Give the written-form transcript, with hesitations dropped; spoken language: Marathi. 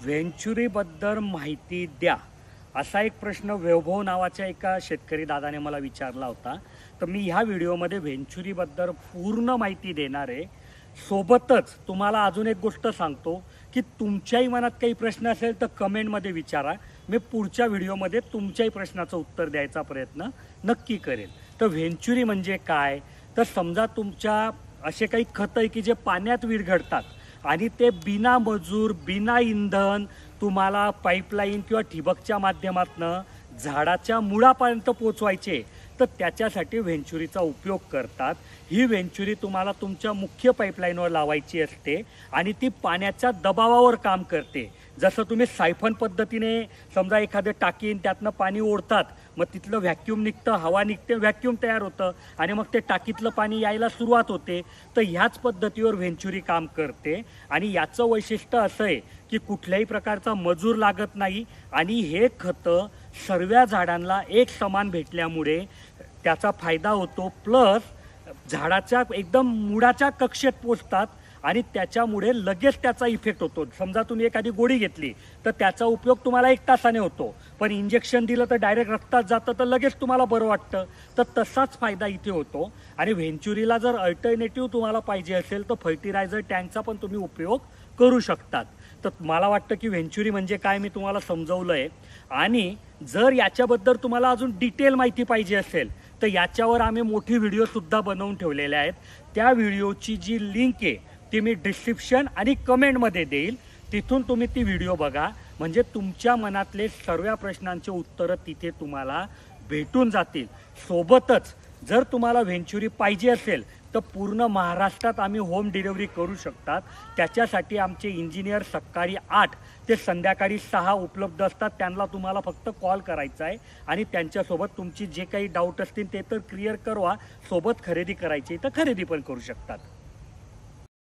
व्हेंचुरीबद्दल माहिती द्या असा एक प्रश्न वैभव नावाच्या एका शेतकरी दादाने मला विचारला होता. तर मी ह्या व्हिडिओमध्ये व्हेंचुरीबद्दल पूर्ण माहिती देणार आहे. सोबतच तुम्हाला अजून एक गोष्ट सांगतो की तुमच्याही मनात काही प्रश्न असेल तर कमेंटमध्ये विचारा. मी पुढच्या व्हिडिओमध्ये तुमच्याही प्रश्नाचं उत्तर द्यायचा प्रयत्न नक्की करेन. तर व्हेंचुरी म्हणजे काय? तर समजा तुमच्या असे काही खतं आहे की जे पाण्यात विरघळतात आणि ते बिना मजूर बिना इंधन तुम्हाला पाईपलाईन किंवा ठिबकच्या माध्यमातून झाडाच्या मुळापर्यंत पोचवायचे, तर त्याच्यासाठी व्हेंचुरीचा उपयोग करतात. ही व्हेंचुरी तुम्हाला तुमच्या मुख्य पाईपलाईनवर लावायची असते आणि ती पाण्याच्या दबावावर काम करते. जसं तुम्ही सायफन पद्धतीने समजा एखादं टाकीन त्यातनं पाणी ओढतात, मग तिथलं व्हॅक्यूम निघतं, हवा निघते, व्हॅक्यूम तयार होतं आणि मग ते टाकीतलं पाणी यायला सुरुवात होते. तर ह्याच पद्धतीवर व्हेंचुरी काम करते आणि याचं वैशिष्ट्य असं आहे की कुठल्याही प्रकारचा मजूर लागत नाही आणि हे खतं सर्व झाडांना एक समान भेटल्यामुळे त्याचा फायदा होतो. प्लस झाडाच्या एकदम मुळाच्या कक्षेत पोचतात आणि त्याच्यामुळे लगेच त्याचा इफेक्ट होतो. समजा तुम्ही एखादी गोळी घेतली तर त्याचा उपयोग तुम्हाला 1 तासाने होतो, पण इंजेक्शन दिलं तर डायरेक्ट रक्तात जातं तर लगेच तुम्हाला बरं वाटतं. तर तसाच फायदा इथे होतो. आणि व्हेंचुरीला जर अल्टरनेटिव्ह तुम्हाला पाहिजे असेल तर फर्टिलायझर टँकचा पण तुम्ही उपयोग करू शकतात. तर मला वाटतं की व्हेंचुरी म्हणजे काय मी तुम्हाला समजवलं आहे. आणि जर याच्याबद्दल तुम्हाला अजून डिटेल माहिती पाहिजे असेल तर याच्यावर आम्ही मोठी व्हिडिओसुद्धा बनवून ठेवलेल्या आहेत. त्या व्हिडिओची जी लिंक आहे ती मी डिस्क्रिप्शन आणि कमेंटमध्ये देईल. तिथून तुम्ही ती व्हिडिओ बघा, म्हणजे तुमच्या मनातले सर्व प्रश्नांचे उत्तरं तिथे तुम्हाला भेटून जातील. सोबतच जर तुम्हाला व्हेंचुरी पाहिजे असेल तर पूर्ण महाराष्ट्रात आम्ही होम डिलिव्हरी करू शकतात. त्याच्यासाठी आमचे इंजिनियर सकाळी 8 ते संध्याकाळी 6 उपलब्ध असतात. त्यांना तुम्हाला फक्त कॉल करायचा आहे आणि त्यांच्यासोबत तुमची जे काही डाऊट असतील ते तर क्लिअर करवा. सोबत खरेदी करायची तर खरेदी पण करू शकतात.